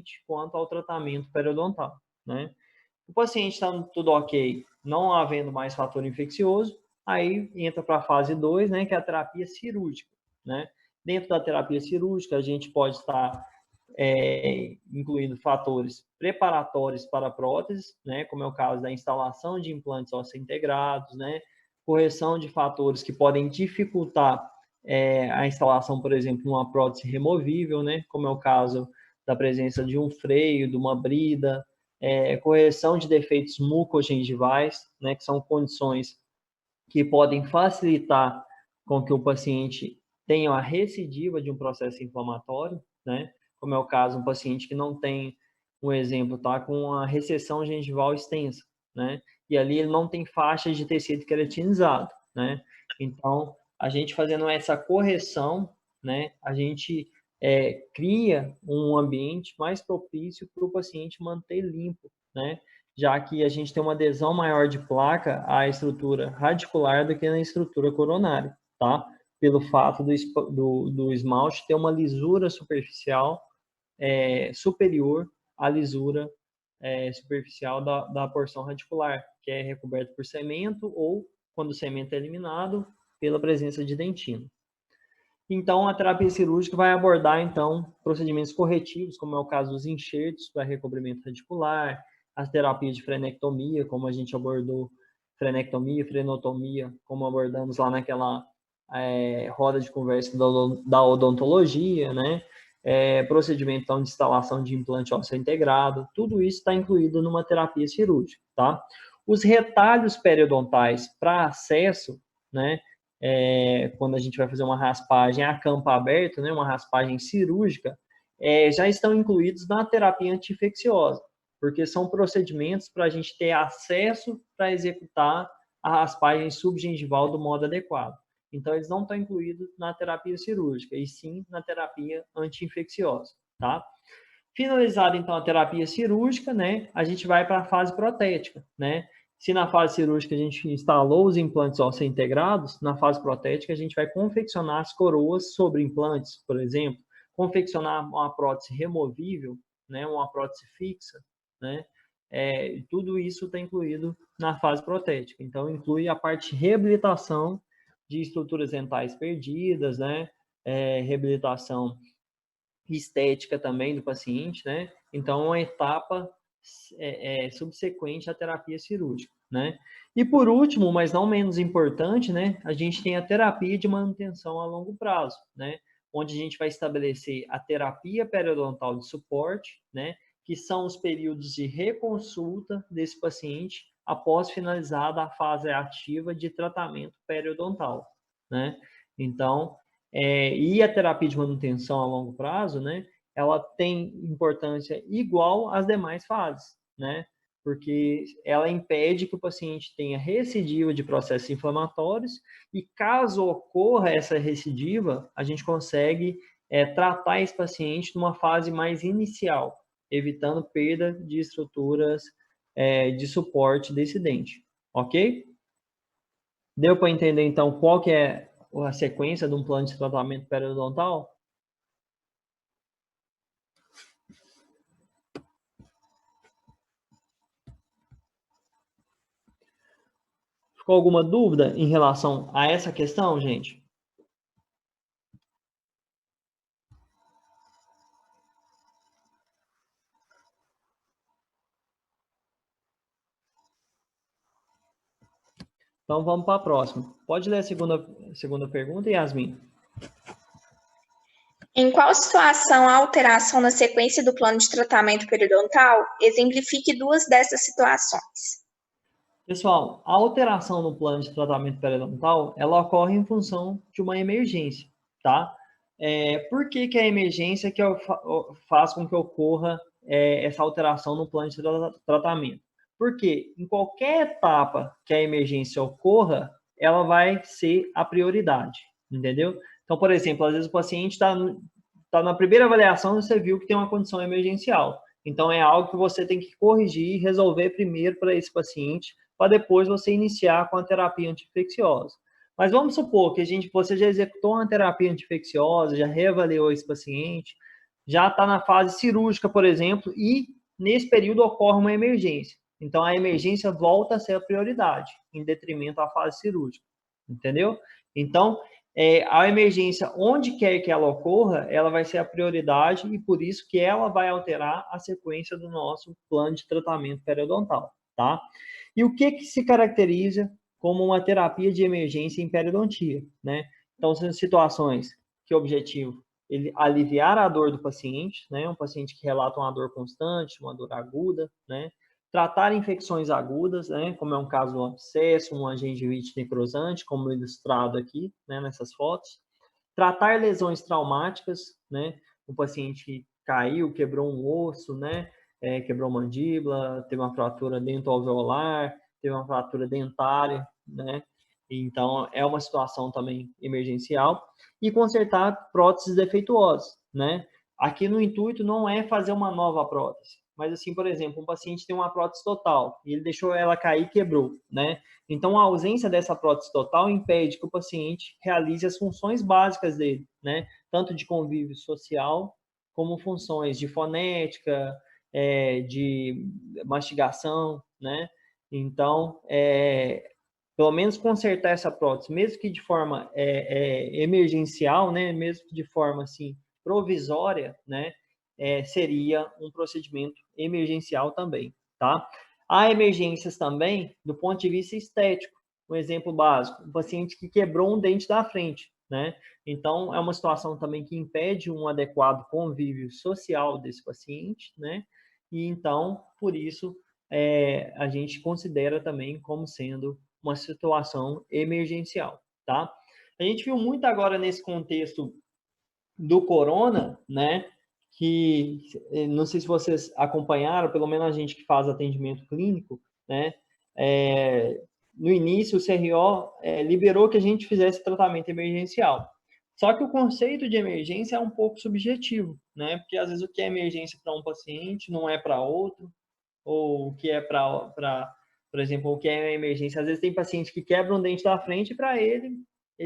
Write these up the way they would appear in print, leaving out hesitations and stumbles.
paciente quanto ao tratamento periodontal, né? O paciente está tudo ok, não havendo mais fator infeccioso, aí entra para a fase 2, né, que é a terapia cirúrgica, né? Dentro da terapia cirúrgica, a gente pode estar incluindo fatores preparatórios para próteses, né, como é o caso da instalação de implantes ósseo-integrados, né, correção de fatores que podem dificultar a instalação, por exemplo, de uma prótese removível, né, como é o caso da presença de um freio, de uma brida, correção de defeitos mucogengivais, né, que são condições que podem facilitar com que o paciente tenha a recidiva de um processo inflamatório, né, como é o caso de um paciente que não tem, um exemplo, tá, com uma recessão gengival extensa, né, e ali ele não tem faixas de tecido queratinizado, né, então, a gente fazendo essa correção, né, a gente cria um ambiente mais propício para o paciente manter limpo, né, já que a gente tem uma adesão maior de placa à estrutura radicular do que na estrutura coronária, tá? Pelo fato do esmalte ter uma lisura superficial superior à lisura superficial da porção radicular, que é recoberta por cemento ou, quando o cemento é eliminado, pela presença de dentina. Então, a terapia cirúrgica vai abordar, então, procedimentos corretivos, como é o caso dos enxertos para recobrimento radicular, as terapias de frenectomia, como a gente abordou, frenectomia, frenotomia, como abordamos lá naquela roda de conversa da odontologia, né? Procedimento, então, de instalação de implante ósseo integrado, tudo isso está incluído numa terapia cirúrgica, tá? Os retalhos periodontais para acesso, né? Quando a gente vai fazer uma raspagem a campo aberto, né, uma raspagem cirúrgica, já estão incluídos na terapia anti-infecciosa, porque são procedimentos para a gente ter acesso para executar a raspagem subgengival do modo adequado. Então, eles não estão incluídos na terapia cirúrgica, e sim na terapia anti-infecciosa, tá? Finalizada, então, a terapia cirúrgica, né, a gente vai para a fase protética, né? Se na fase cirúrgica a gente instalou os implantes ósseos integrados, na fase protética a gente vai confeccionar as coroas sobre implantes, por exemplo, confeccionar uma prótese removível, né, uma prótese fixa, né? Tudo isso está incluído na fase protética. Então, inclui a parte de reabilitação de estruturas dentais perdidas, né? Reabilitação estética também do paciente, né? Então, uma etapa subsequente à terapia cirúrgica, né? E por último, mas não menos importante, né? A gente tem a terapia de manutenção a longo prazo, né? Onde a gente vai estabelecer a terapia periodontal de suporte, né? Que são os períodos de reconsulta desse paciente após finalizada a fase ativa de tratamento periodontal, né? Então, e a terapia de manutenção a longo prazo, né, ela tem importância igual às demais fases, né, porque ela impede que o paciente tenha recidiva de processos inflamatórios e, caso ocorra essa recidiva, a gente consegue tratar esse paciente numa fase mais inicial, evitando perda de estruturas de suporte desse dente, ok? Deu para entender, então, qual que é a sequência de um plano de tratamento periodontal? Ficou alguma dúvida em relação a essa questão, gente? Então, vamos para a próxima. Pode ler a segunda pergunta, Yasmin. Em qual situação a alteração na sequência do plano de tratamento periodontal exemplifique duas dessas situações? Pessoal, a alteração no plano de tratamento periodontal, ela ocorre em função de uma emergência, tá? Por que a emergência que faz com que ocorra essa alteração no plano de tratamento? Porque em qualquer etapa que a emergência ocorra, ela vai ser a prioridade, entendeu? Então, por exemplo, às vezes o paciente está na primeira avaliação e você viu que tem uma condição emergencial. Então, é algo que você tem que corrigir e resolver primeiro para esse paciente, para depois você iniciar com a terapia anti-infecciosa. Mas vamos supor que você já executou uma terapia anti-infecciosa, já reavaliou esse paciente, já está na fase cirúrgica, por exemplo, e nesse período ocorre uma emergência. Então, a emergência volta a ser a prioridade, em detrimento da fase cirúrgica, entendeu? Então, a emergência, onde quer que ela ocorra, ela vai ser a prioridade e por isso que ela vai alterar a sequência do nosso plano de tratamento periodontal, tá? E o que se caracteriza como uma terapia de emergência em periodontia, né? Então, são situações que o objetivo ele aliviar a dor do paciente, né? Um paciente que relata uma dor constante, uma dor aguda, né? Tratar infecções agudas, né? Como é um caso do abscesso, uma gengivite necrosante, como ilustrado aqui, né? Nessas fotos. Tratar lesões traumáticas, né? O paciente caiu, quebrou um osso, né? Quebrou mandíbula, teve uma fratura dentoalveolar, teve uma fratura dentária, né? Então, é uma situação também emergencial. E consertar próteses defeituosas, né? Aqui no intuito não é fazer uma nova prótese, mas assim, por exemplo, um paciente tem uma prótese total e ele deixou ela cair e quebrou, né? Então, a ausência dessa prótese total impede que o paciente realize as funções básicas dele, né? Tanto de convívio social, como funções de fonética, de mastigação, né? Então, pelo menos consertar essa prótese, mesmo que de forma emergencial, né, mesmo que de forma assim provisória, né, seria um procedimento emergencial também, tá? Há emergências também do ponto de vista estético. Um exemplo básico, um paciente que quebrou um dente da frente, né? Então, é uma situação também que impede um adequado convívio social desse paciente, né? E então, por isso, a gente considera também como sendo uma situação emergencial, tá? A gente viu muito agora nesse contexto do corona, né? Que não sei se vocês acompanharam, pelo menos a gente que faz atendimento clínico, né? No início, o CRO liberou que a gente fizesse tratamento emergencial. Só que o conceito de emergência é um pouco subjetivo, né? Porque às vezes o que é emergência para um paciente não é para outro, ou o que é por exemplo, o que é emergência. Às vezes tem paciente que quebra um dente da frente e para ele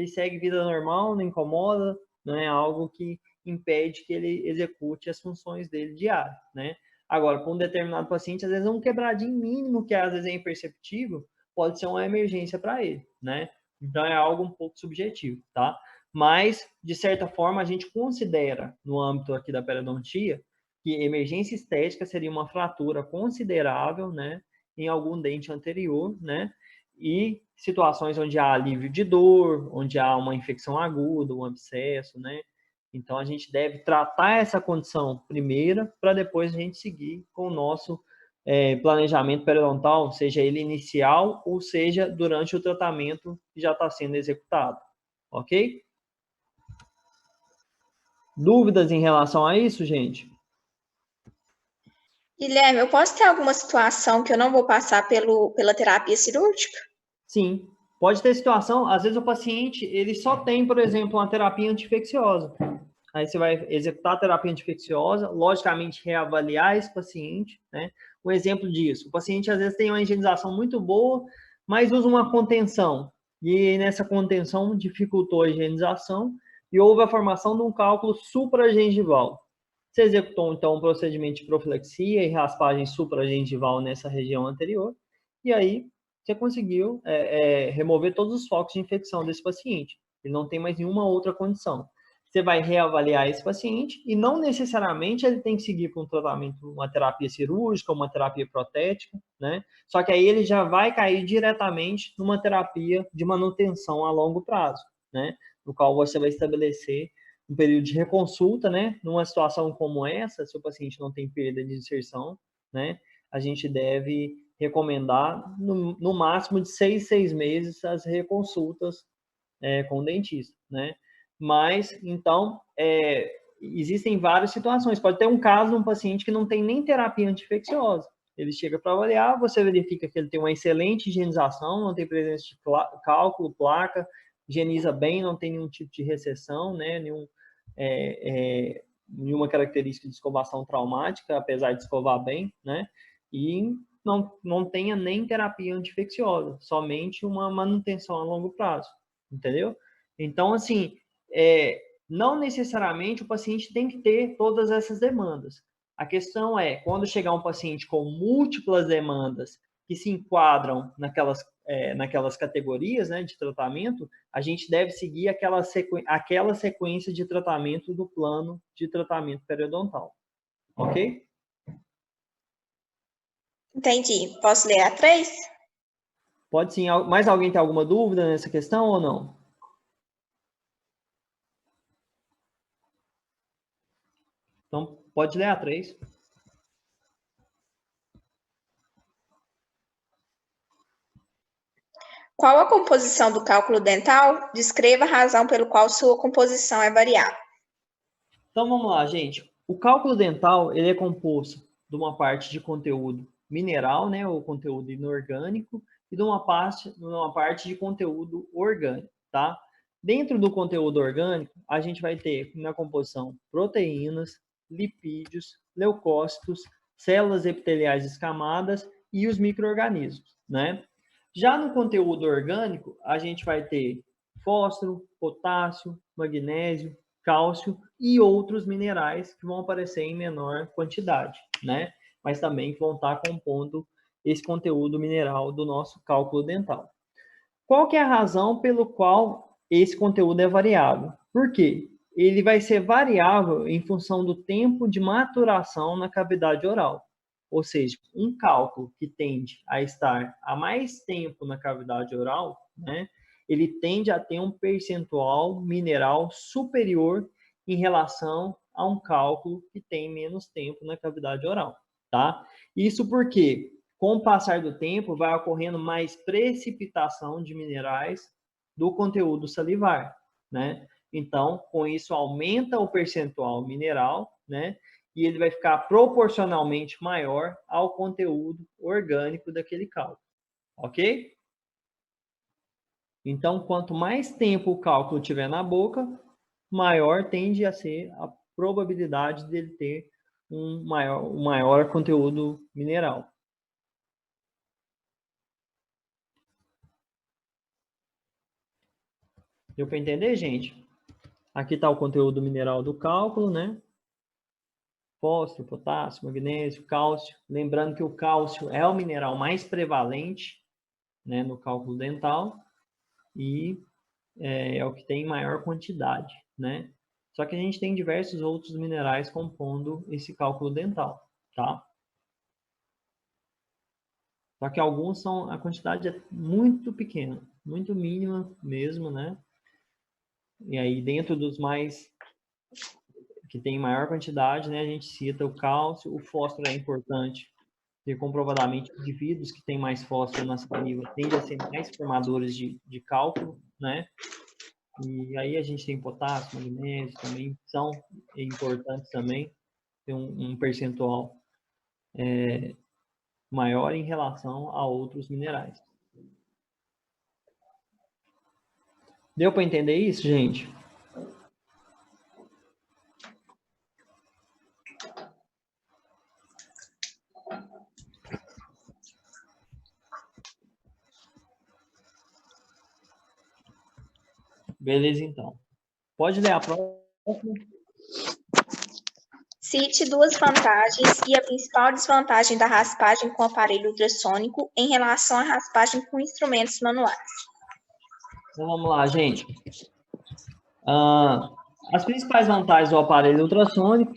segue vida normal, não incomoda, não é algo que impede que ele execute as funções dele diárias, né? Agora, para um determinado paciente, às vezes um quebradinho mínimo, que às vezes é imperceptível, pode ser uma emergência para ele, né? Então é algo um pouco subjetivo, tá? Mas, de certa forma, a gente considera, no âmbito aqui da periodontia, que emergência estética seria uma fratura considerável, né, em algum dente anterior, né, e situações onde há alívio de dor, onde há uma infecção aguda, um abscesso, né. Então, a gente deve tratar essa condição primeira, para depois a gente seguir com o nosso planejamento periodontal, seja ele inicial ou seja durante o tratamento que já está sendo executado, ok? Dúvidas em relação a isso, gente? Guilherme, eu posso ter alguma situação que eu não vou passar pela terapia cirúrgica? Sim, pode ter situação, às vezes o paciente, ele só tem, por exemplo, uma terapia anti-infecciosa. Aí você vai executar a terapia anti-infecciosa, logicamente reavaliar esse paciente, né? Um exemplo disso, o paciente às vezes tem uma higienização muito boa, mas usa uma contenção. E nessa contenção dificultou a higienização e houve a formação de um cálculo supragengival. Você executou, então, um procedimento de profilaxia e raspagem supragengival nessa região anterior, e aí você conseguiu remover todos os focos de infecção desse paciente. Ele não tem mais nenhuma outra condição. Você vai reavaliar esse paciente e não necessariamente ele tem que seguir para um tratamento, uma terapia cirúrgica, uma terapia protética, né? Só que aí ele já vai cair diretamente numa terapia de manutenção a longo prazo, né? No qual você vai estabelecer um período de reconsulta, né? Numa situação como essa, se o paciente não tem perda de inserção, né? A gente deve recomendar no máximo de 6 meses as reconsultas com o dentista, né? Mas, então, existem várias situações. Pode ter um caso de um paciente que não tem nem terapia anti-infecciosa. Ele chega para avaliar, você verifica que ele tem uma excelente higienização, não tem presença de cálculo, placa, higieniza bem, não tem nenhum tipo de recessão, né? Nenhuma característica de escovação traumática, apesar de escovar bem, né? E não tenha nem terapia anti-infecciosa, somente uma manutenção a longo prazo, entendeu? Então, assim, Não necessariamente o paciente tem que ter todas essas demandas. A questão é, quando chegar um paciente com múltiplas demandas que se enquadram naquelas categorias, né, de tratamento, a gente deve seguir aquela sequência de tratamento do plano de tratamento periodontal. Ok? Entendi. Posso ler a 3? Pode sim. Mais alguém tem alguma dúvida nessa questão ou não? Então, pode ler a 3. Qual a composição do cálculo dental? Descreva a razão pelo qual sua composição é variável. Então, vamos lá, gente. O cálculo dental, ele é composto de uma parte de conteúdo mineral, né, ou conteúdo inorgânico, e de uma parte de conteúdo orgânico, tá? Dentro do conteúdo orgânico, a gente vai ter na composição proteínas, lipídios, leucócitos, células epiteliais escamadas e os micro-organismos, né? Já no conteúdo orgânico, a gente vai ter fósforo, potássio, magnésio, cálcio e outros minerais que vão aparecer em menor quantidade, né? Mas também vão estar compondo esse conteúdo mineral do nosso cálculo dental. Qual que é a razão pelo qual esse conteúdo é variável? Por quê? Ele vai ser variável em função do tempo de maturação na cavidade oral. Ou seja, um cálculo que tende a estar há mais tempo na cavidade oral, né, ele tende a ter um percentual mineral superior em relação a um cálculo que tem menos tempo na cavidade oral, tá? Isso porque, com o passar do tempo, vai ocorrendo mais precipitação de minerais do conteúdo salivar, né? Então, com isso, aumenta o percentual mineral, né? E ele vai ficar proporcionalmente maior ao conteúdo orgânico daquele cálculo, ok? Então, quanto mais tempo o cálculo tiver na boca, maior tende a ser a probabilidade dele ter um maior conteúdo mineral. Deu para entender, gente? Aqui está o conteúdo mineral do cálculo, né? Fósforo, potássio, magnésio, cálcio. Lembrando que o cálcio é o mineral mais prevalente, né, no cálculo dental e é o que tem maior quantidade, né? Só que a gente tem diversos outros minerais compondo esse cálculo dental, tá? Só que alguns são, a quantidade é muito pequena, muito mínima mesmo, né? E aí dentro dos mais que tem maior quantidade, né, a gente cita o cálcio, o fósforo é importante, porque comprovadamente indivíduos que têm mais fósforo na saliva tendem a ser mais formadores de cálculo, né? E aí a gente tem potássio, magnésio também, são importantes também, tem um percentual maior em relação a outros minerais. Deu para entender isso, gente? Beleza, então. Pode ler a próxima. Cite duas vantagens e a principal desvantagem da raspagem com aparelho ultrassônico em relação à raspagem com instrumentos manuais. Então vamos lá, gente. As principais vantagens do aparelho ultrassônico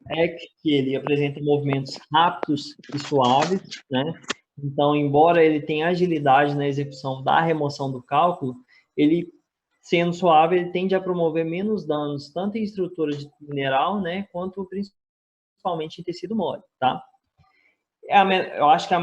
é que ele apresenta movimentos rápidos e suaves, né? Então, embora ele tenha agilidade na execução da remoção do cálculo, ele, sendo suave, ele tende a promover menos danos, tanto em estrutura de mineral, né, quanto principalmente em tecido mole, tá? Eu acho que a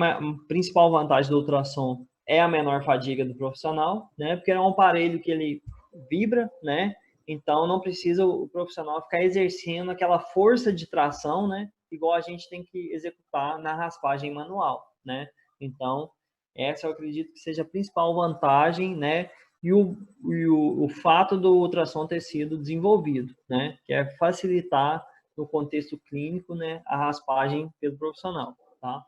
principal vantagem do ultrassom é a menor fadiga do profissional, né? Porque é um aparelho que ele vibra, né? Então não precisa o profissional ficar exercendo aquela força de tração, né? Igual a gente tem que executar na raspagem manual, né? Então essa eu acredito que seja a principal vantagem, né? E o fato do ultrassom ter sido desenvolvido, né? Que é facilitar no contexto clínico, né? A raspagem pelo profissional. Tá?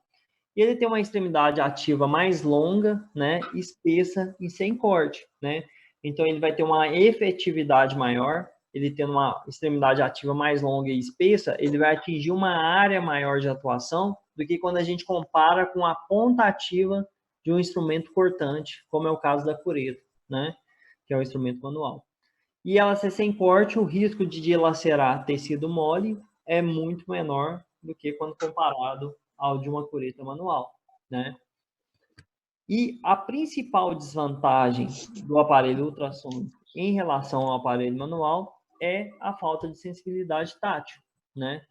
E ele tem uma extremidade ativa mais longa, né, espessa e sem corte, né? Então ele vai ter uma efetividade maior, ele tendo uma extremidade ativa mais longa e espessa, ele vai atingir uma área maior de atuação do que quando a gente compara com a ponta ativa de um instrumento cortante, como é o caso da cureta, né? Que é o instrumento manual. E ela ser sem corte, o risco de dilacerar tecido mole é muito menor do que quando comparado ao de uma cureta manual, né? E a principal desvantagem do aparelho ultrassônico em relação ao aparelho manual é a falta de sensibilidade tátil, né?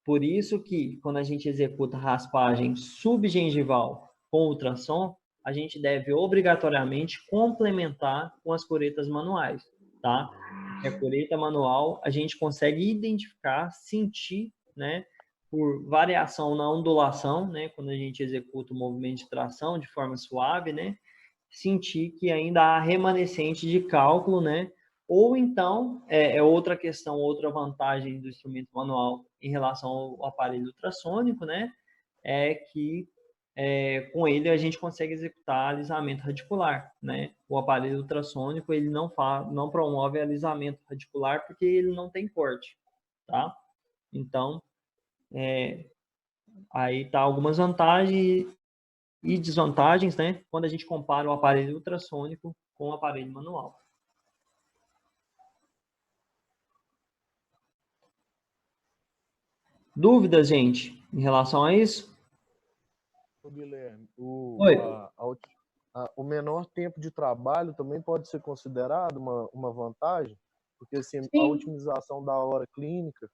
Por isso que, quando a gente executa raspagem subgengival com ultrassom, a gente deve obrigatoriamente complementar com as curetas manuais, tá? Porque a cureta manual, a gente consegue identificar, sentir, né? Por variação na ondulação, né? Quando a gente executa o movimento de tração de forma suave, né? Sentir que ainda há remanescente de cálculo, né? Ou então, é outra questão, outra vantagem do instrumento manual em relação ao aparelho ultrassônico, né? É que com ele a gente consegue executar alisamento radicular, né? O aparelho ultrassônico, ele não promove alisamento radicular porque ele não tem corte, tá? Então, aí tá algumas vantagens e desvantagens, né? Quando a gente compara o aparelho ultrassônico com o aparelho manual. Dúvidas, gente, em relação a isso? Guilherme, Oi. o menor tempo de trabalho também pode ser considerado uma vantagem, porque assim, Sim. a otimização da hora clínica,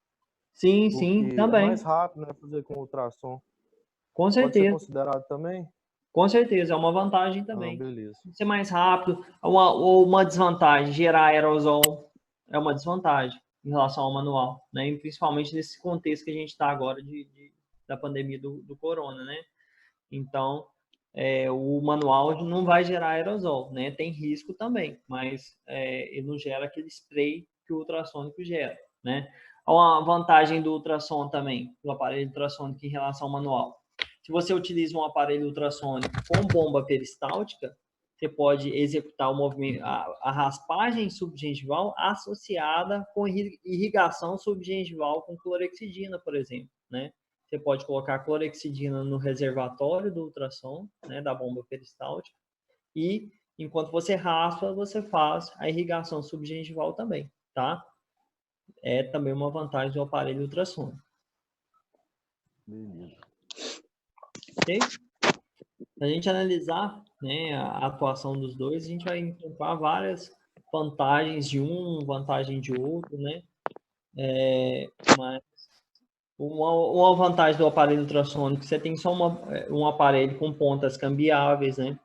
Sim, sim, porque é também. mais rápido, né, fazer com ultrassom. Com Pode ser certeza. considerado também? Com certeza, é uma vantagem também. Beleza. Ser mais rápido, ou uma desvantagem, gerar aerosol é uma desvantagem em relação ao manual, né? E principalmente nesse contexto que a gente está agora da pandemia do corona, né? Então, o manual não vai gerar aerosol, né? Tem risco também, mas ele não gera aquele spray que o ultrassônico gera, né? Uma vantagem do ultrassom também, do aparelho ultrassônico em relação ao manual. Se você utiliza um aparelho ultrassônico com bomba peristáltica, você pode executar o movimento, a raspagem subgengival associada com irrigação subgengival com clorexidina, por exemplo, né? Você pode colocar clorexidina no reservatório do ultrassom, né, da bomba peristáltica, e enquanto você raspa, você faz a irrigação subgengival também, tá? É também uma vantagem do aparelho ultrassônico. Beleza. Ok? Se a gente analisar, né, a atuação dos dois, a gente vai encontrar várias vantagens de um, vantagem de outro, né? Mas uma vantagem do aparelho ultrassônico, você tem só um aparelho com pontas cambiáveis, né?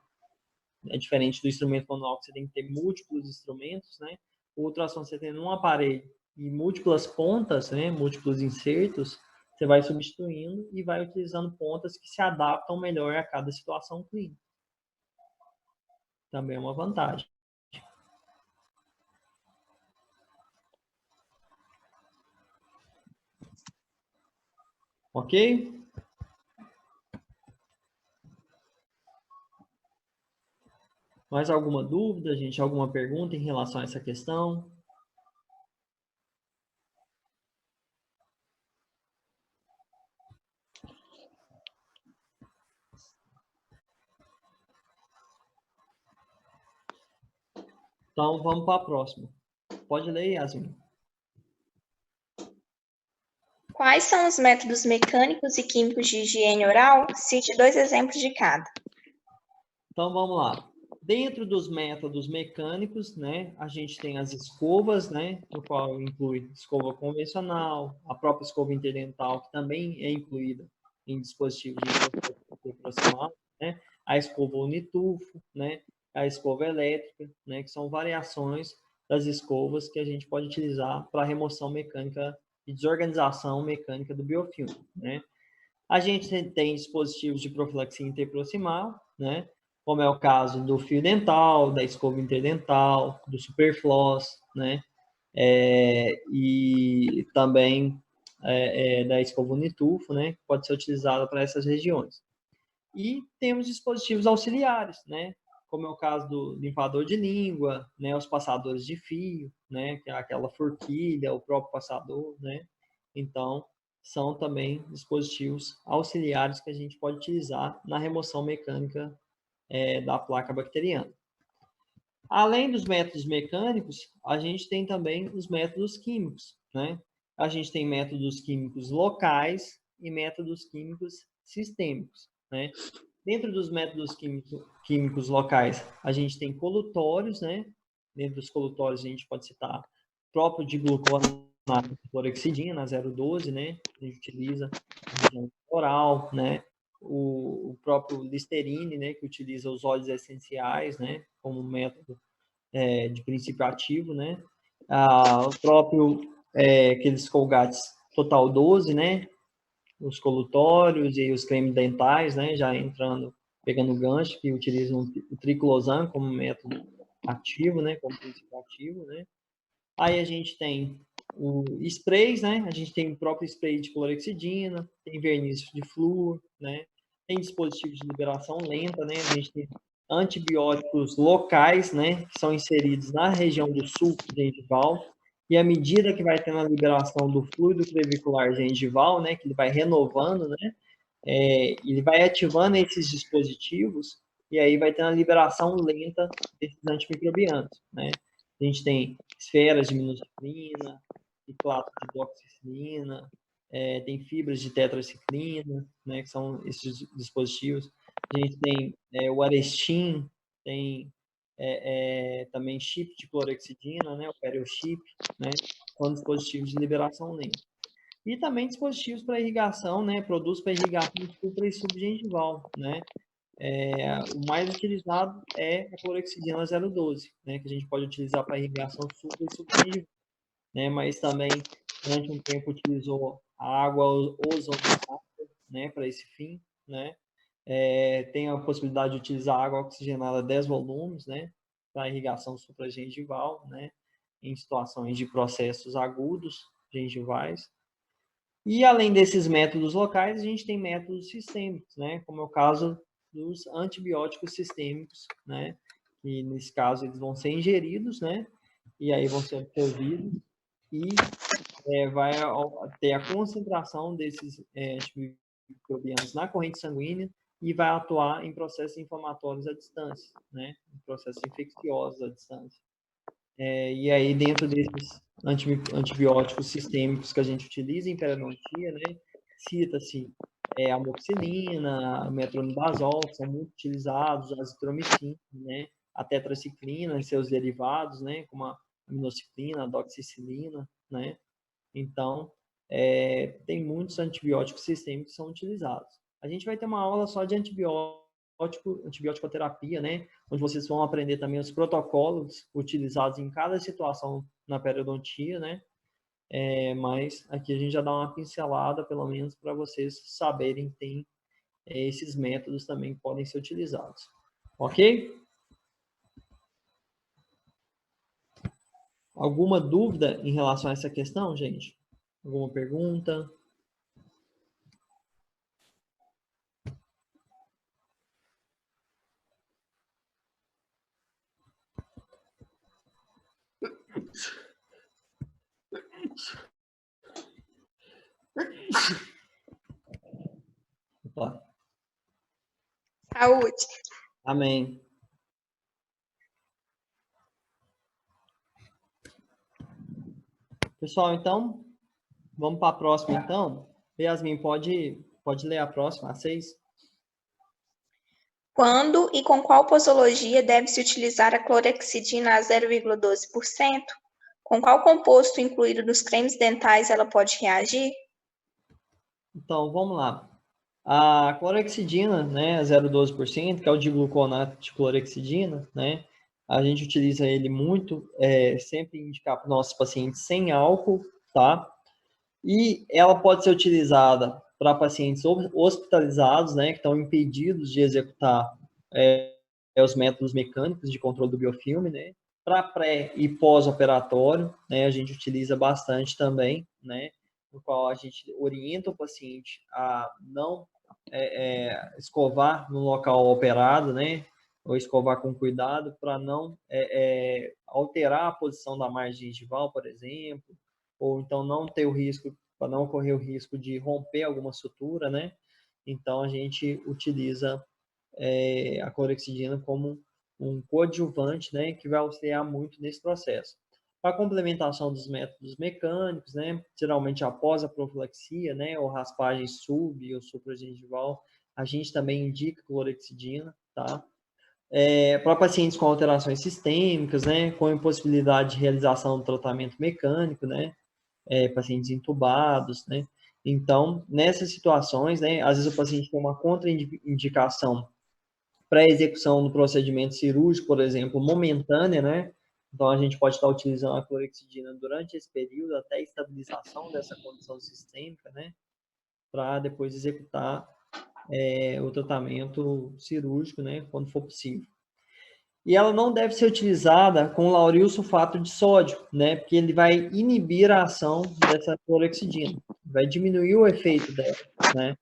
É diferente do instrumento manual, que você tem que ter múltiplos instrumentos, né? O ultrassom, você tem um aparelho e múltiplas pontas, né? Múltiplos insertos, você vai substituindo e vai utilizando pontas que se adaptam melhor a cada situação clínica. Também é uma vantagem. Ok? Mais alguma dúvida, gente? Alguma pergunta em relação a essa questão? Então, vamos para a próxima. Pode ler, Yasmin. Quais são os métodos mecânicos e químicos de higiene oral? Cite 2 exemplos de cada. Então, vamos lá. Dentro dos métodos mecânicos, né, a gente tem as escovas, né, no qual inclui escova convencional, a própria escova interdental, que também é incluída em dispositivos de aproximar, né, a escova unitufo, né, a escova elétrica, né, que são variações das escovas que a gente pode utilizar para remoção mecânica e desorganização mecânica do biofilme, né. A gente tem dispositivos de profilaxia interproximal, né, como é o caso do fio dental, da escova interdental, do superfloss, né, e também da escova unitufo, né, que pode ser utilizada para essas regiões. E temos dispositivos auxiliares, né, como é o caso do limpador de língua, né, os passadores de fio, né, que é aquela forquilha, o próprio passador, né. Então, são também dispositivos auxiliares que a gente pode utilizar na remoção mecânica da placa bacteriana. Além dos métodos mecânicos, a gente tem também os métodos químicos, né? A gente tem métodos químicos locais e métodos químicos sistêmicos, né? Dentro dos métodos químicos locais, a gente tem colutórios, né? Dentro dos colutórios, a gente pode citar o próprio digluconato de clorexidina, 0,12, né? A gente utiliza na região oral, né? O próprio Listerine, né? Que utiliza os óleos essenciais, né? Como método de princípio ativo, né? O próprio, aqueles Colgates Total 12, né? Os colutórios e os cremes dentais, né? Já entrando, pegando o gancho, que utilizam o triclosan como método ativo, né? Como princípio ativo, né? Aí a gente tem o sprays, né? A gente tem o próprio spray de clorexidina, tem verniz de flúor, né? Tem dispositivos de liberação lenta, né? A gente tem antibióticos locais, né? Que são inseridos na região do sulco gengival. E à medida que vai tendo a liberação do fluido crevicular gengival, né? Que ele vai renovando, né? Ele vai ativando esses dispositivos e aí vai tendo a liberação lenta desses antimicrobianos, né? A gente tem esferas de minoxidilina, ciclato de doxicilina, tem fibras de tetraciclina, né, que são esses dispositivos. A gente tem o Arestin, tem também chip de clorexidina, né, o Periochip, né, são dispositivos de liberação lenta. E também dispositivos para irrigação, né, produtos para irrigação supra e subgengival, né. O mais utilizado é a clorexidina 0,12, né, que a gente pode utilizar para irrigação supra e subgengival, né, mas também durante um tempo utilizou a água ozonizada, né, para esse fim, né. Tem a possibilidade de utilizar água oxigenada 10 volumes, né, para irrigação supragengival, né, em situações de processos agudos gengivais. E além desses métodos locais, a gente tem métodos sistêmicos, né, como é o caso dos antibióticos sistêmicos, né, que nesse caso eles vão ser ingeridos, né, e aí vão ser absorvidos e vai ter a concentração desses antimicrobianos na corrente sanguínea e vai atuar em processos inflamatórios à distância, né, em processos infecciosos à distância. E aí, dentro desses antibióticos sistêmicos que a gente utiliza em periodontia, né, cita-se a amoxicilina, a metronidazol, que são muito utilizados, a azitromicina, né, a tetraciclina e seus derivados, né, como a aminociclina, a doxicilina, né. Então, tem muitos antibióticos sistêmicos que são utilizados. A gente vai ter uma aula só de antibiótico-terapia, né? Onde vocês vão aprender também os protocolos utilizados em cada situação na periodontia, né? Mas aqui a gente já dá uma pincelada, pelo menos, para vocês saberem que tem esses métodos também que podem ser utilizados. Ok? Alguma dúvida em relação a essa questão, gente? Alguma pergunta? Opa. Saúde. Amém. Pessoal, então, vamos para a próxima, então. Yasmin, pode ler a próxima, a 6? Quando e com qual posologia deve-se utilizar a clorexidina a 0,12%? Com qual composto incluído nos cremes dentais ela pode reagir? Então, vamos lá. A clorexidina, né, 0,12%, que é o digluconato de clorexidina, né, a gente utiliza ele muito, sempre indicar para os nossos pacientes sem álcool, tá? E ela pode ser utilizada para pacientes hospitalizados, né, que estão impedidos de executar os métodos mecânicos de controle do biofilme, né? Para pré e pós-operatório, né, a gente utiliza bastante também, né, no qual a gente orienta o paciente a não escovar no local operado, né, ou escovar com cuidado para não alterar a posição da margem gengival, por exemplo, ou então não ter o risco, para não correr o risco de romper alguma sutura, né? Então, a gente utiliza a clorexidina como um coadjuvante, né, que vai auxiliar muito nesse processo. Para a complementação dos métodos mecânicos, né, geralmente após a profilaxia, né, ou raspagem sub ou supragengival, a gente também indica clorexidina, tá? Para pacientes com alterações sistêmicas, né, com impossibilidade de realização do tratamento mecânico, né, pacientes intubados, né. Então, nessas situações, né, às vezes o paciente tem uma contraindicação para execução do procedimento cirúrgico, por exemplo, momentânea, né? Então, a gente pode estar utilizando a clorexidina durante esse período, até a estabilização dessa condição sistêmica, né? Para depois executar o tratamento cirúrgico, né? Quando for possível. E ela não deve ser utilizada com lauril sulfato de sódio, né? Porque ele vai inibir a ação dessa clorexidina, vai diminuir o efeito dela, né?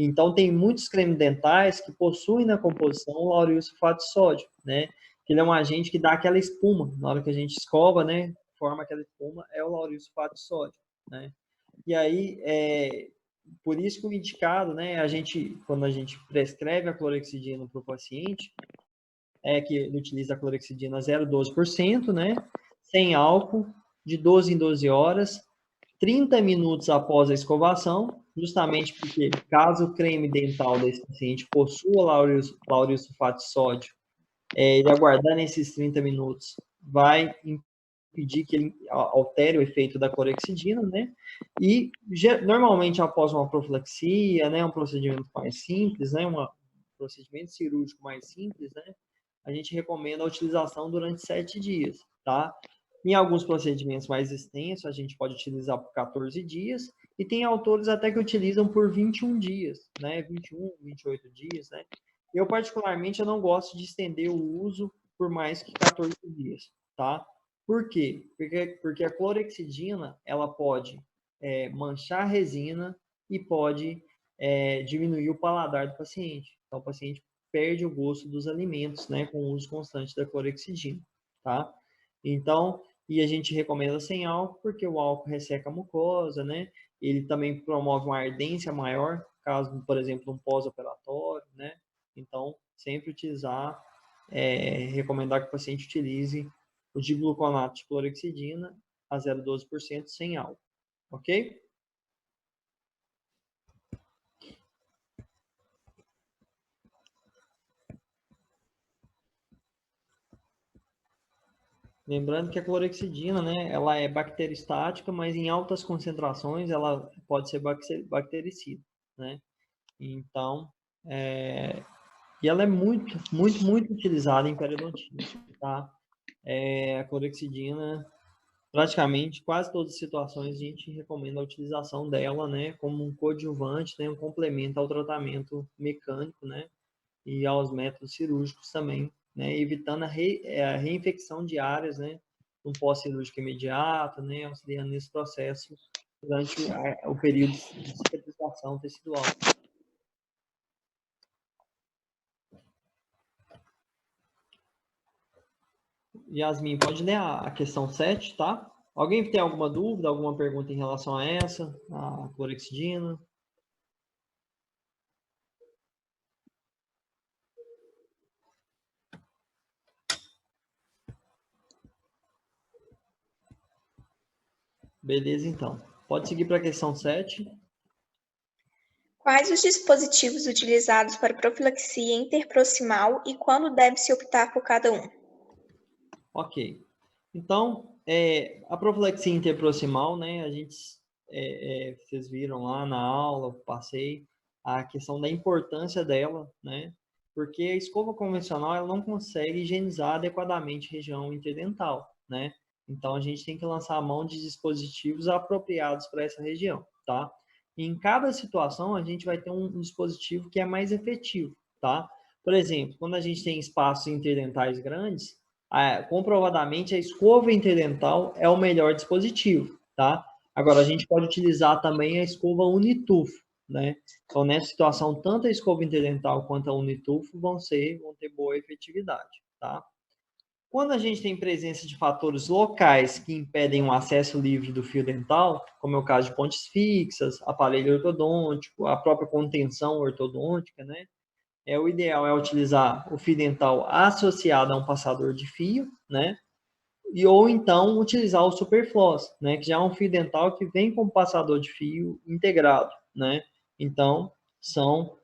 Então, tem muitos cremes dentais que possuem na composição o lauril sulfato de sódio, né? Que ele é um agente que dá aquela espuma. Na hora que a gente escova, né? Forma aquela espuma, é o lauril sulfato de sódio, né? E aí, por isso que o indicado, né? Quando a gente prescreve a clorexidina para o paciente, que ele utiliza a clorexidina 0,12%, né? Sem álcool, de 12 em 12 horas, 30 minutos após a escovação, justamente porque, caso o creme dental desse paciente possua lauril sulfato de sódio, ele aguardando esses 30 minutos vai impedir que ele altere o efeito da clorexidina, né? E, normalmente, após uma profilaxia, né, um procedimento mais simples, né, um procedimento cirúrgico mais simples, né, a gente recomenda a utilização durante 7 dias, tá? Em alguns procedimentos mais extensos, a gente pode utilizar por 14 dias, e tem autores até que utilizam por 21 dias, né? 21, 28 dias, né? Eu, particularmente, eu não gosto de estender o uso por mais que 14 dias, tá? Por quê? Porque a clorexidina, ela pode manchar a resina e pode diminuir o paladar do paciente. Então, o paciente perde o gosto dos alimentos, né, com o uso constante da clorexidina, tá? Então, e a gente recomenda sem álcool, porque o álcool resseca a mucosa, né? Ele também promove uma ardência maior, caso, por exemplo, um pós-operatório, né? Então, sempre recomendar que o paciente utilize o digluconato de clorexidina a 0,12% sem álcool, ok? Lembrando que a clorexidina, né, ela é bacteriostática, mas em altas concentrações ela pode ser bactericida, né? Então, e ela é muito, muito, muito utilizada em periodontite, tá? A clorexidina, praticamente, quase todas as situações a gente recomenda a utilização dela, né, como um coadjuvante, né, um complemento ao tratamento mecânico, né, e aos métodos cirúrgicos também, né, evitando a reinfecção de áreas, né, no pós-cirúrgico imediato, né, auxiliando nesse processo durante o período de cicatrização tecidual. Yasmin, pode ler a questão 7, tá? Alguém tem alguma dúvida, alguma pergunta em relação a essa, a clorexidina? Beleza, então. Pode seguir para a questão 7. Quais os dispositivos utilizados para profilaxia interproximal e quando deve-se optar por cada um? Ok. Então, a profilaxia interproximal, né, vocês viram lá na aula, eu passei a questão da importância dela, né, porque a escova convencional ela não consegue higienizar adequadamente a região interdental, né, então a gente tem que lançar a mão de dispositivos apropriados para essa região, tá? E em cada situação, a gente vai ter um dispositivo que é mais efetivo, tá? Por exemplo, quando a gente tem espaços interdentais grandes, comprovadamente a escova interdental é o melhor dispositivo, tá? Agora, a gente pode utilizar também a escova Unitufo, né? Então, nessa situação, tanto a escova interdental quanto a unitufo vão ter boa efetividade, tá? Quando a gente tem presença de fatores locais que impedem o acesso livre do fio dental, como é o caso de pontes fixas, aparelho ortodôntico, a própria contenção ortodôntica, né? O ideal é utilizar o fio dental associado a um passador de fio, né? Ou então utilizar o superfloss, né? Que já é um fio dental que vem com passador de fio integrado, né? Então, são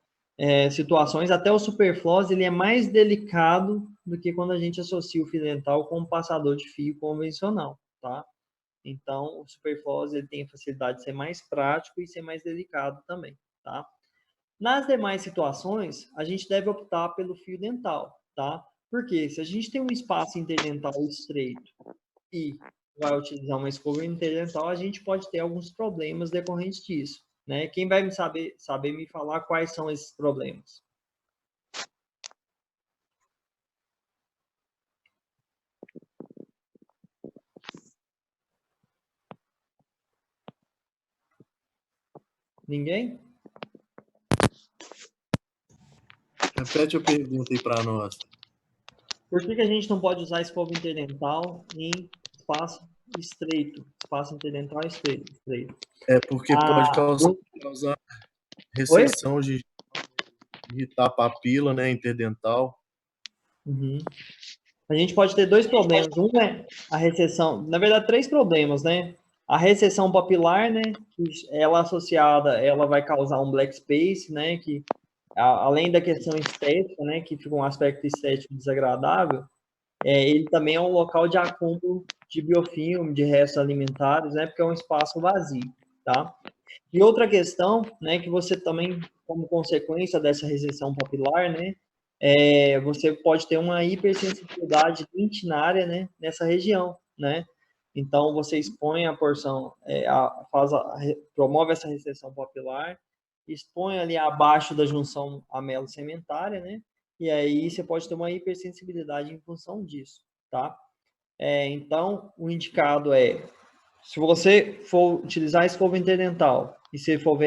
situações, até o superfloss, ele é mais delicado do que quando a gente associa o fio dental com um passador de fio convencional, tá? Então, o superfloss, ele tem a facilidade de ser mais prático e ser mais delicado também, tá? Nas demais situações, a gente deve optar pelo fio dental, tá? Porque se a gente tem um espaço interdental estreito e vai utilizar uma escova interdental, a gente pode ter alguns problemas decorrentes disso, né? Quem vai saber me falar quais são esses problemas? Ninguém? Repete a pergunta aí para nós. Por que a gente não pode usar escova interdental em espaço estreito? Espaço interdental estreito. É porque pode causar Oi? recessão de irritar a papila, né, interdental. Uhum. A gente pode ter dois problemas. Um é a recessão, na verdade, três problemas, né? A recessão papilar, né? Que ela associada, ela vai causar um black space, né? Que além da questão estética, né? Que fica um aspecto estético desagradável, ele também é um local de acúmulo de biofilme, de restos alimentares, né? Porque é um espaço vazio, tá? E outra questão, né? Que você também, como consequência dessa recessão papilar, né? Você pode ter uma hipersensibilidade lentinária, né, nessa região, né? Então, você expõe a porção, promove essa recessão papilar, expõe ali abaixo da junção amelo-sementária, né? E aí você pode ter uma hipersensibilidade em função disso, tá? Então, o indicado se você for utilizar a escova interdental e se for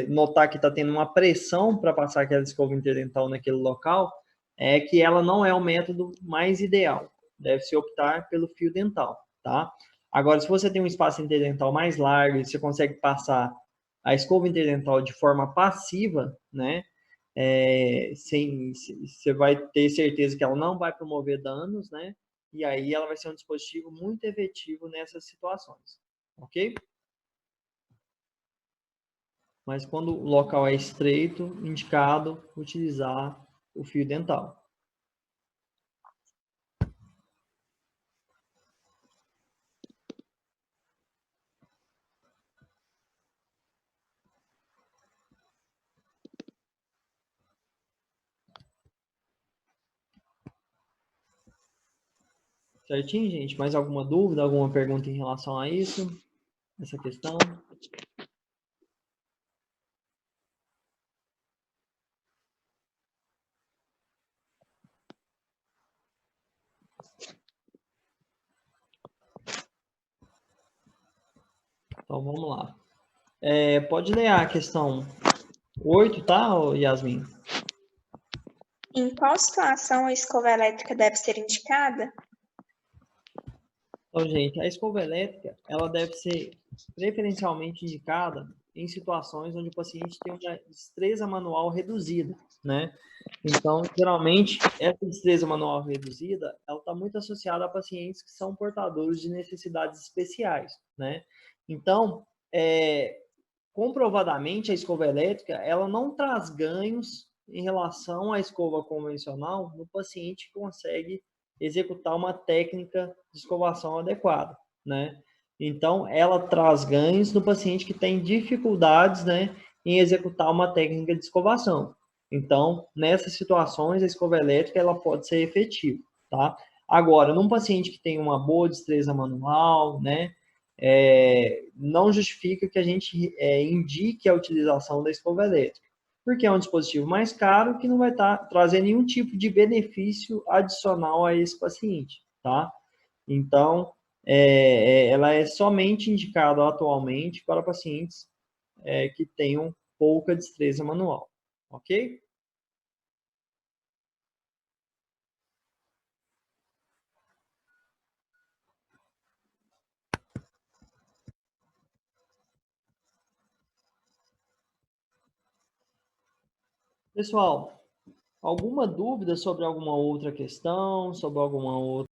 notar que está tendo uma pressão para passar aquela escova interdental naquele local, é que ela não é o método mais ideal. Deve-se optar pelo fio dental, tá? Agora, se você tem um espaço interdental mais largo e você consegue passar a escova interdental de forma passiva, né? Você vai ter certeza que ela não vai promover danos, né? E aí ela vai ser um dispositivo muito efetivo nessas situações, ok? Mas quando o local é estreito, indicado utilizar o fio dental. Certinho, gente? Mais alguma dúvida, alguma pergunta em relação a isso? Essa questão? Então, vamos lá. Pode ler a questão 8, tá, Yasmin? Em qual situação a escova elétrica deve ser indicada? Então, gente, a escova elétrica, ela deve ser preferencialmente indicada em situações onde o paciente tem uma destreza manual reduzida, né? Então, geralmente, essa destreza manual reduzida, ela está muito associada a pacientes que são portadores de necessidades especiais, né? Então, comprovadamente, a escova elétrica, ela não traz ganhos em relação à escova convencional no paciente que consegue executar uma técnica de escovação adequada, né? Então, ela traz ganhos no paciente que tem dificuldades, né, em executar uma técnica de escovação. Então, nessas situações, a escova elétrica, ela pode ser efetiva, tá? Agora, num paciente que tem uma boa destreza manual, né, não justifica que a gente indique a utilização da escova elétrica, porque é um dispositivo mais caro que não vai trazer nenhum tipo de benefício adicional a esse paciente, tá? Então, ela é somente indicada atualmente para pacientes que tenham pouca destreza manual, ok? Pessoal, alguma dúvida sobre alguma outra questão, sobre alguma outra